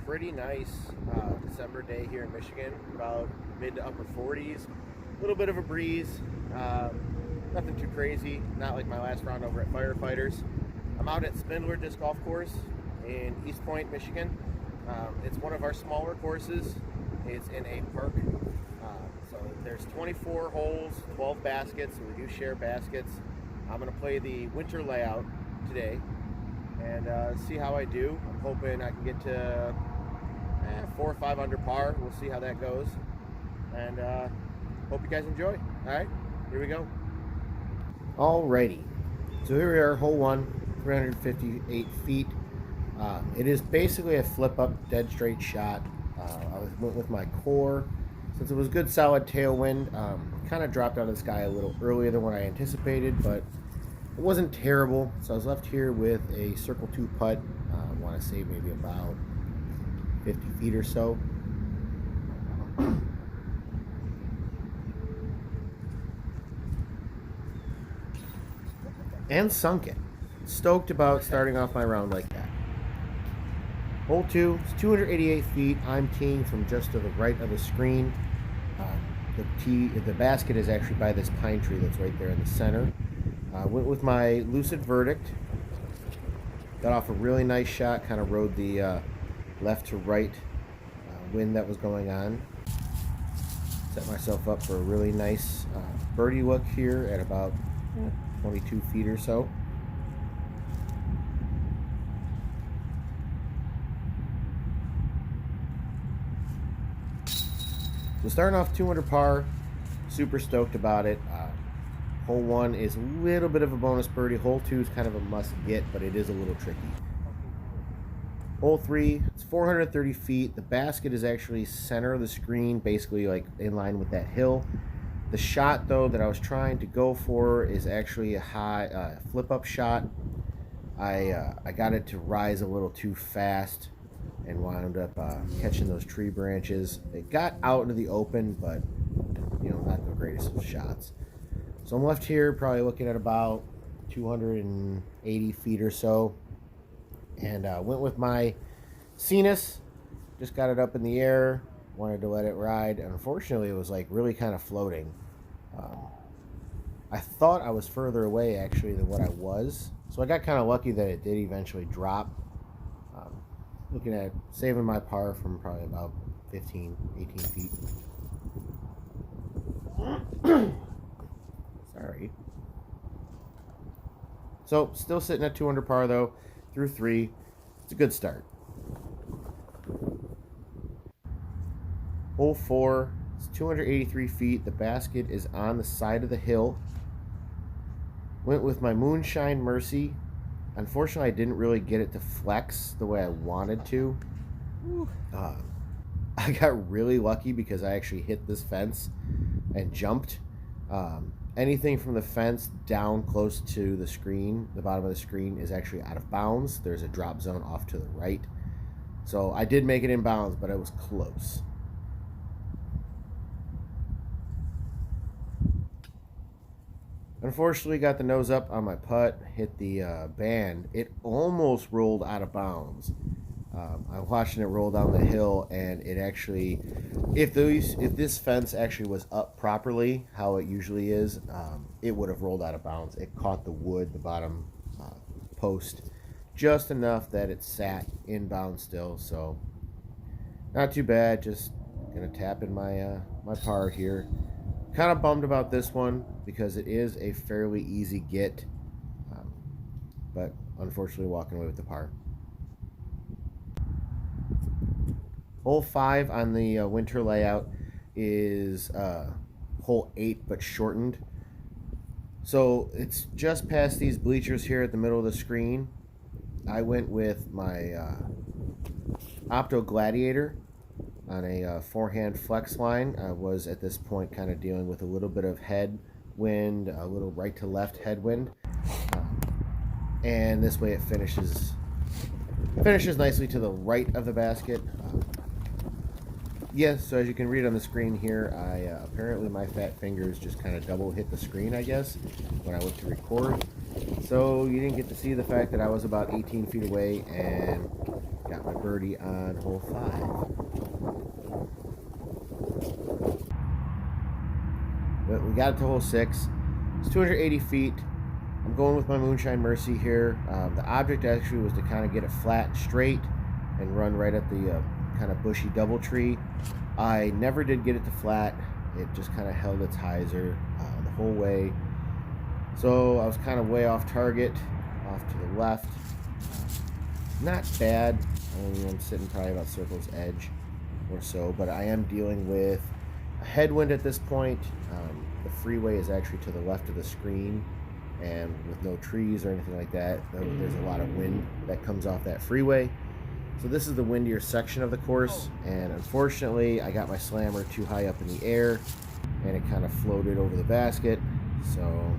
pretty nice December day here in Michigan, about mid to upper 40s. A little bit of a breeze, nothing too crazy, not like my last round over at Firefighters. I'm out at Spindler Disc Golf Course in Eastpointe, Michigan. It's one of our smaller courses. It's in a park. So there's 24 holes, 12 baskets, so we do share baskets. I'm going to play the winter layout today and see how I do. I'm hoping I can get to 4 or 5 under par. We'll see how that goes. And hope you guys enjoy. All right, here we go. Alrighty, so here we are, hole 1, 358 feet. It is basically a flip up, dead straight shot. I went with my core. Since it was good solid tailwind, kind of dropped out of the sky a little earlier than what I anticipated, but it wasn't terrible. So I was left here with a circle 2 putt. I want to say maybe about 50 feet or so. And sunk it. Stoked about starting off my round like that. Hole 2, it's 288 feet. I'm teeing from just to the right of the screen. The basket is actually by this pine tree that's right there in the center. Went with my Lucid Verdict. Got off a really nice shot, kind of rode the left to right wind that was going on. Set myself up for a really nice birdie look here at about 22 feet or so. So starting off 2 under par, super stoked about it. Hole 1 is a little bit of a bonus birdie. Hole 2 is kind of a must get, but it is a little tricky. Hole 3, it's 430 feet. The basket is actually center of the screen, basically like in line with that hill. The shot though that I was trying to go for is actually a high flip up shot. I got it to rise a little too fast and wound up catching those tree branches. It got out into the open, but not the greatest of shots. So I'm left here probably looking at about 280 feet or so, and went with my Cetus. Just got it up in the air, wanted to let it ride. Unfortunately, it was like really kind of floating. I thought I was further away actually than what I was, so I got kind of lucky that it did eventually drop. Looking at saving my par from probably about 15, 18 feet. Sorry. So still sitting at 2 under par though, through 3. It's a good start. Hole 4, it's 283 feet. The basket is on the side of the hill. Went with my Moonshine Mercy. Unfortunately, I didn't really get it to flex the way I wanted to. I got really lucky because I actually hit this fence and jumped. Anything from the fence down close to the screen, the bottom of the screen, is actually out of bounds. There's a drop zone off to the right. So I did make it in bounds, but it was close. Unfortunately, got the nose up on my putt, hit the band. It almost rolled out of bounds. I'm watching it roll down the hill, and it actually, if this fence actually was up properly, how it usually is, it would have rolled out of bounds. It caught the wood, the bottom post, just enough that it sat inbound still. So not too bad. Just gonna tap in my my par here. Kind of bummed about this one because it is a fairly easy get, but unfortunately walking away with the par. Hole 5 on the winter layout is hole 8 but shortened. So it's just past these bleachers here at the middle of the screen. I went with my Opto Gladiator on a forehand flex line. I was at this point kind of dealing with a little bit of headwind, a little right to left headwind, and this way it finishes nicely to the right of the basket. Yes, so as you can read on the screen here, apparently my fat fingers just kind of double hit the screen, I guess, when I went to record. So you didn't get to see the fact that I was about 18 feet away and got my birdie on hole 5. But we got it to hole 6. It's 280 feet. I'm going with my Moonshine Mercy here. The object actually was to kind of get it flat and straight and run right at the kind of bushy double tree. I never did get it to flat. It just kind of held its hyzer the whole way. So I was kind of way off target, off to the left. Not bad. I'm sitting probably about circle's edge or so, but I am dealing with a headwind at this point. The freeway is actually to the left of the screen, and with no trees or anything like that, there's a lot of wind that comes off that freeway. So this is the windier section of the course, and unfortunately I got my slammer too high up in the air and it kind of floated over the basket. So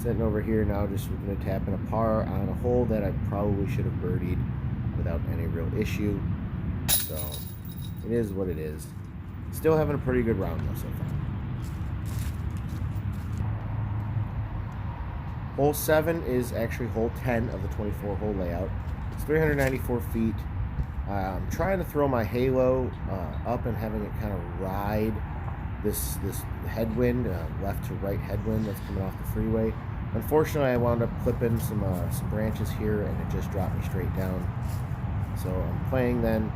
sitting over here now, just going to tap in a par on a hole that I probably should have birdied without any real issue. So it is what it is. Still having a pretty good round though so far. Hole 7 is actually hole 10 of the 24 hole layout. It's 394 feet. I'm trying to throw my halo up and having it kind of ride this headwind, left to right headwind that's coming off the freeway. Unfortunately, I wound up clipping some branches here, and it just dropped me straight down. So I'm playing then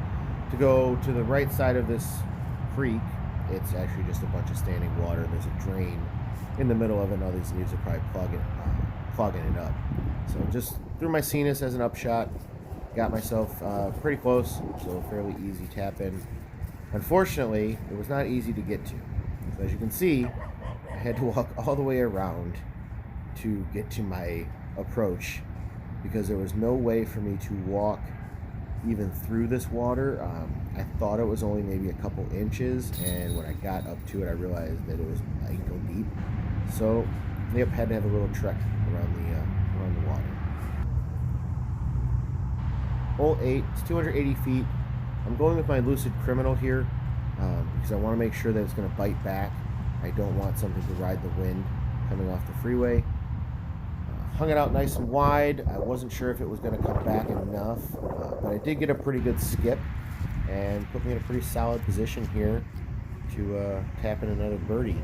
to go to the right side of this creek. It's actually just a bunch of standing water. There's a drain in the middle of it, and all these leaves are probably clogging it up. So just threw my Cenis as an upshot. Got myself pretty close, so fairly easy tap in. Unfortunately, it was not easy to get to. So as you can see, I had to walk all the way around to get to my approach because there was no way for me to walk even through this water. I thought it was only maybe a couple inches, and when I got up to it, I realized that it was ankle deep. So, yep, had to have a little trek around the water. Hole 8, it's 280 feet. I'm going with my Lucid Criminal here because I want to make sure that it's going to bite back. I don't want something to ride the wind coming off the freeway. Hung it out nice and wide. I wasn't sure if it was going to come back enough, but I did get a pretty good skip and put me in a pretty solid position here to tap in another birdie.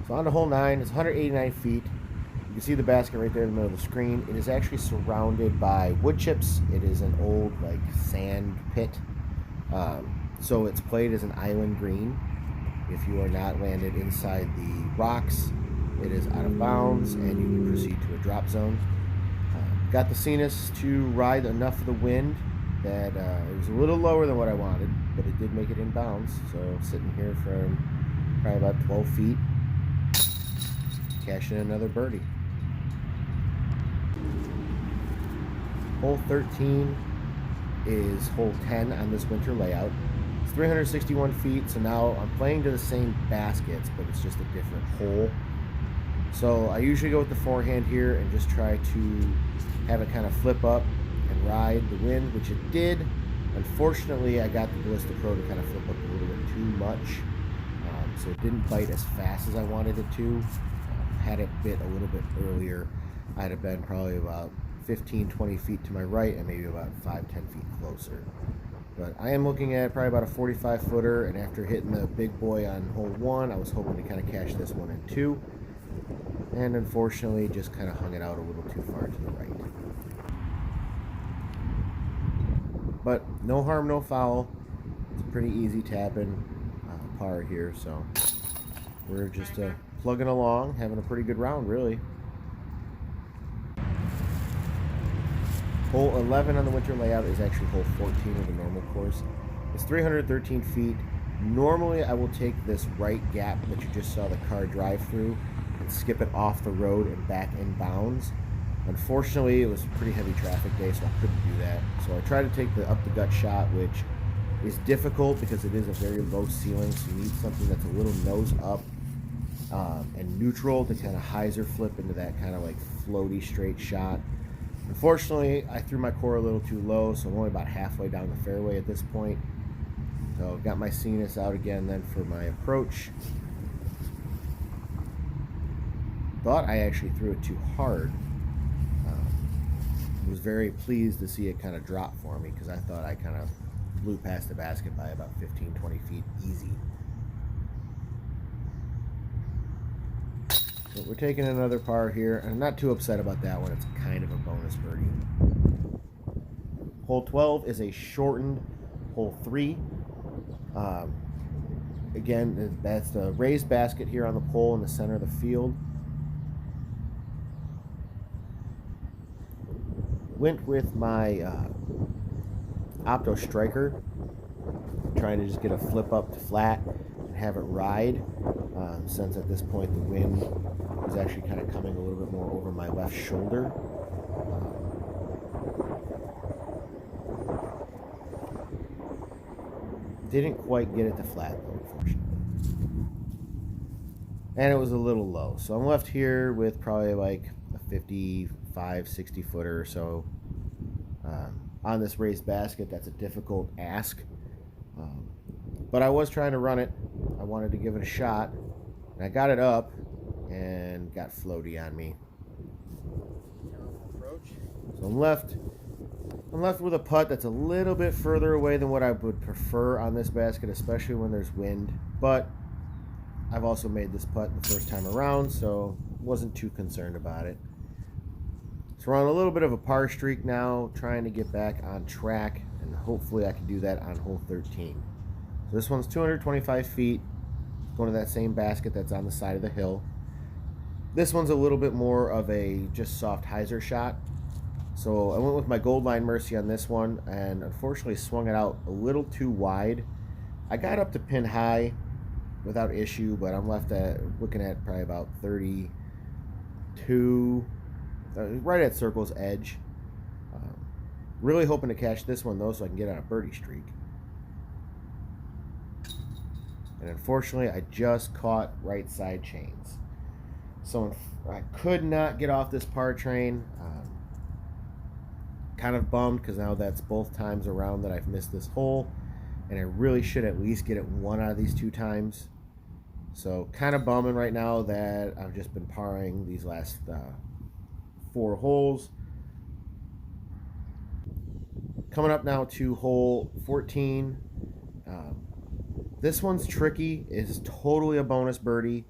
So on to hole 9, it's 189 feet. You can see the basket right there in the middle of the screen. It is actually surrounded by wood chips. It is an old like sand pit. So it's played as an island green. If you are not landed inside the rocks, it is out of bounds and you can proceed to a drop zone. Got the Cenis to ride enough of the wind that it was a little lower than what I wanted, but it did make it in bounds. So sitting here for probably about 12 feet, cashing in another birdie. Hole 13 is hole 10 on this winter layout. It's 361 feet, so now I'm playing to the same baskets, but it's just a different hole. So I usually go with the forehand here and just try to have it kind of flip up and ride the wind, which it did. Unfortunately, I got the Ballista Pro to kind of flip up a little bit too much, so it didn't bite as fast as I wanted it to. Had it bit a little bit earlier, I'd have been probably about 15-20 feet to my right and maybe about 5-10 feet closer. But I am looking at probably about a 45 footer, and after hitting the big boy on hole 1, I was hoping to kind of cash this one in 2, and unfortunately just kind of hung it out a little too far to the right. But no harm, no foul. It's a pretty easy tapping par here, so we're just plugging along, having a pretty good round, really. Hole 11 on the winter layout is actually hole 14 of the normal course. It's 313 feet. Normally, I will take this right gap that you just saw the car drive through and skip it off the road and back in bounds. Unfortunately, it was a pretty heavy traffic day, so I couldn't do that. So I tried to take the up the gut shot, which is difficult because it is a very low ceiling, so you need something that's a little nose up and neutral to kind of hyzer flip into that kind of like floaty straight shot. Unfortunately, I threw my core a little too low, so I'm only about halfway down the fairway at this point. So I've got my Cetus out again then for my approach. Thought I actually threw it too hard. Was very pleased to see it kind of drop for me because I thought I kind of blew past the basket by about 15-20 feet easy. But we're taking another par here. I'm not too upset about that one. It's kind of a bonus birdie. Hole 12 is a shortened hole 3. Again, that's the raised basket here on the pole in the center of the field. Went with my Opto Striker, trying to just get a flip up to flat and have it ride, since at this point the wind was actually kind of coming a little bit more over my left shoulder. Didn't quite get it to flat though, unfortunately. And it was a little low. So I'm left here with probably like a 55, 60 footer or so on this raised basket. That's a difficult ask. But I was trying to run it. I wanted to give it a shot. And I got it up and got floaty on me. So I'm left with a putt that's a little bit further away than what I would prefer on this basket, especially when there's wind. But I've also made this putt the first time around, so wasn't too concerned about it. So we're on a little bit of a par streak now, trying to get back on track, and hopefully I can do that on hole 13. So this one's 225 feet, going to that same basket that's on the side of the hill. This one's a little bit more of a just soft hyzer shot. So I went with my Gold Line Mercy on this one, and unfortunately swung it out a little too wide. I got up to pin high without issue, but I'm left looking at probably about 32, right at circle's edge. Really hoping to catch this one though, so I can get on a birdie streak. And unfortunately, I just caught right side chains. So I could not get off this par train. Kind of bummed because now that's both times around that I've missed this hole, and I really should at least get it one out of these 2 times. So kind of bumming right now that I've just been parring these last 4 holes. Coming up now to hole 14. This one's tricky. It's totally a bonus birdie.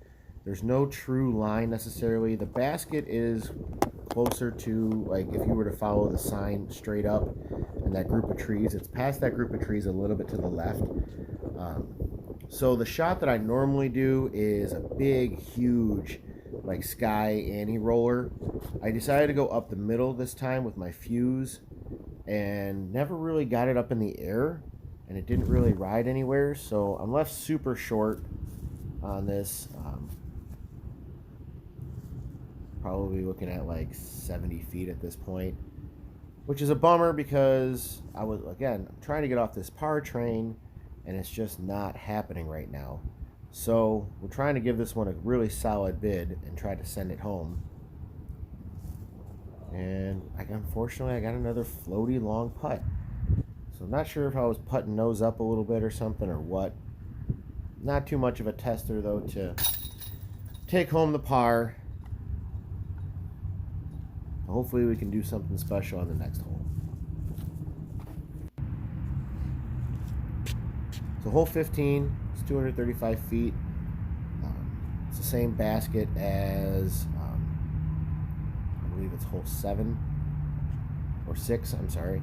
There's no true line necessarily. The basket is closer to, like, if you were to follow the sign straight up and that group of trees, it's past that group of trees a little bit to the left. So the shot that I normally do is a big, huge, like, sky anti-roller. I decided to go up the middle this time with my fuse and never really got it up in the air, and it didn't really ride anywhere, so I'm left super short on this. Probably looking at like 70 feet at this point, which is a bummer because I was, again, trying to get off this par train and it's just not happening right now. So we're trying to give this one a really solid bid and try to send it home. And unfortunately I got another floaty long putt. So I'm not sure if I was putting nose up a little bit or something or what. Not too much of a tester though to take home the par. Hopefully we can do something special on the next hole. So hole 15, it's 235 feet. It's the same basket as, I believe it's hole 7 or 6, I'm sorry.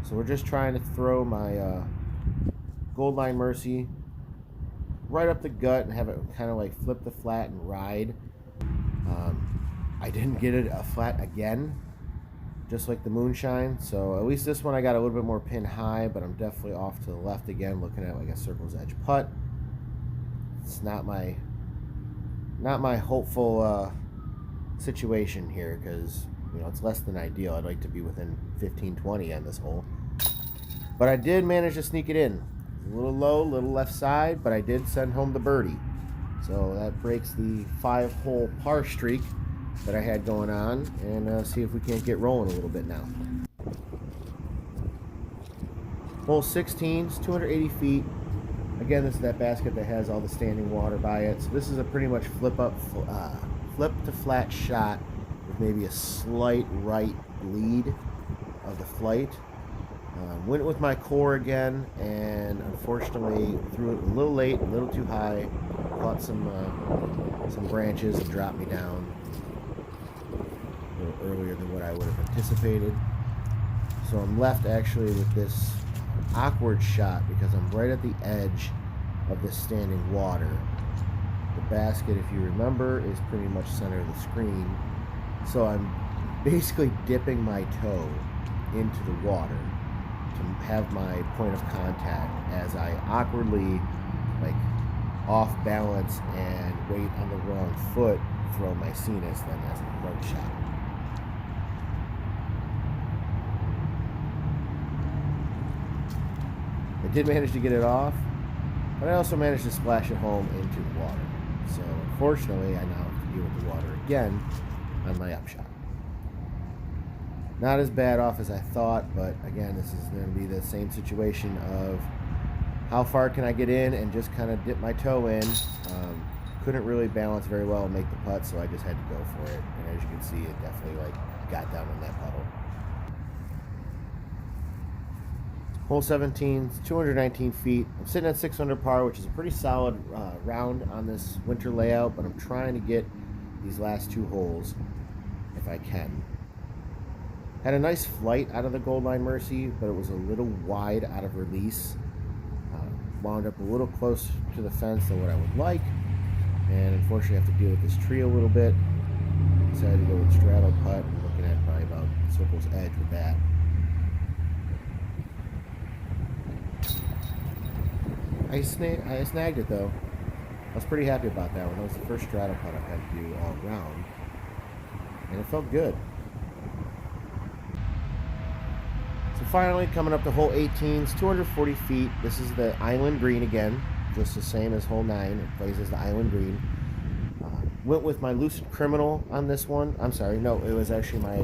So we're just trying to throw my Gold Line Mercy right up the gut and have it kind of like flip the flat and ride. I didn't get it a flat again, just like the moonshine. So at least this one I got a little bit more pin high, but I'm definitely off to the left again, looking at like a circle's edge putt. It's not my hopeful situation here because, you know, it's less than ideal. I'd like to be within 15-20 on this hole, but I did manage to sneak it in. A little low, little left side, but I did send home the birdie. So that breaks the 5-hole par streak that I had going on, and see if we can't get rolling a little bit now. Hole 16 is 280 feet. Again, this is that basket that has all the standing water by it. So this is a pretty much flip to flat shot with maybe a slight right bleed of the flight. Went with my core again, and unfortunately threw it a little late, a little too high. Caught some branches and dropped me down a little earlier than what I would have anticipated. So I'm left actually with this awkward shot because I'm right at the edge of the standing water. The basket, if you remember, is pretty much center of the screen. So I'm basically dipping my toe into the water to have my point of contact as I awkwardly, like, off balance and weight on the wrong foot, throw my sinus then as a right shot. I did manage to get it off, but I also managed to splash it home into the water. So unfortunately, I now have to deal with the water again on my upshot. Not as bad off as I thought, but again, this is going to be the same situation of how far can I get in and just kind of dip my toe in. Couldn't really balance very well and make the putt, so I just had to go for it. And as you can see, it definitely got down in that puddle. Hole 17, 219 feet. I'm sitting at 6 under par, which is a pretty solid round on this winter layout, but I'm trying to get these last 2 holes if I can. Had a nice flight out of the Gold Line Mercy, but it was a little wide out of release. Wound up a little close to the fence than what I would like, and unfortunately I have to deal with this tree a little bit. Decided to go with straddle putt. I'm looking at probably about circle's edge with that. I snagged it though. I was pretty happy about that one. That was the first straddle putt I've had to do all round, and it felt good. So finally, coming up to hole 18, it's 240 feet. This is the island green again, just the same as hole 9. It plays as the island green. Went with my Lucid Criminal on this one. I'm sorry, no, it was actually my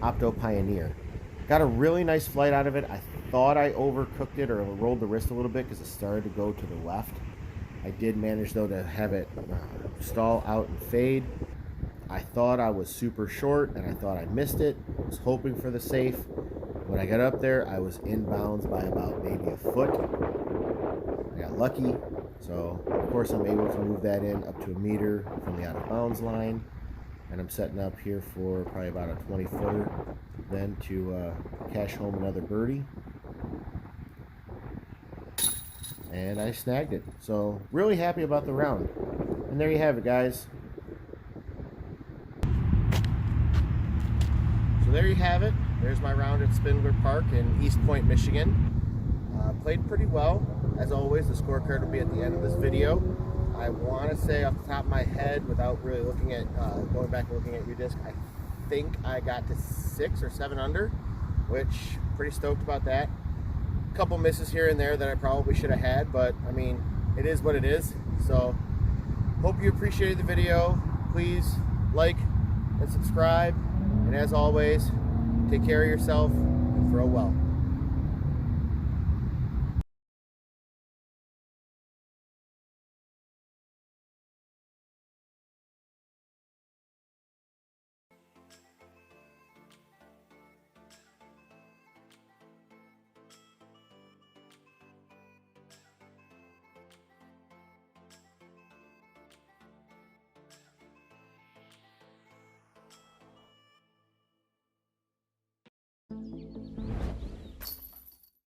Opto Pioneer. Got a really nice flight out of it. I thought I overcooked it or rolled the wrist a little bit because it started to go to the left. I did manage, though, to have it stall out and fade. I thought I was super short, and I thought I missed it. I was hoping for the safe. When I got up there, I was inbounds by about maybe a foot. I got lucky, so of course I'm able to move that in up to a meter from the out-of-bounds line. And I'm setting up here for probably about a 20-footer then to cash home another birdie. And I snagged it. So really happy about the round. And there you have it, guys. So there you have it. There's my round at Spindler Park in Eastpointe, Michigan. Played pretty well. As always, the scorecard will be at the end of this video. I want to say off the top of my head, without really looking at, going back and looking at your disc, I think I got to 6 or 7 under, which pretty stoked about that. A couple misses here and there that I probably should have had, but I mean, it is what it is. So hope you appreciated the video. Please like and subscribe, and as always, take care of yourself and throw well.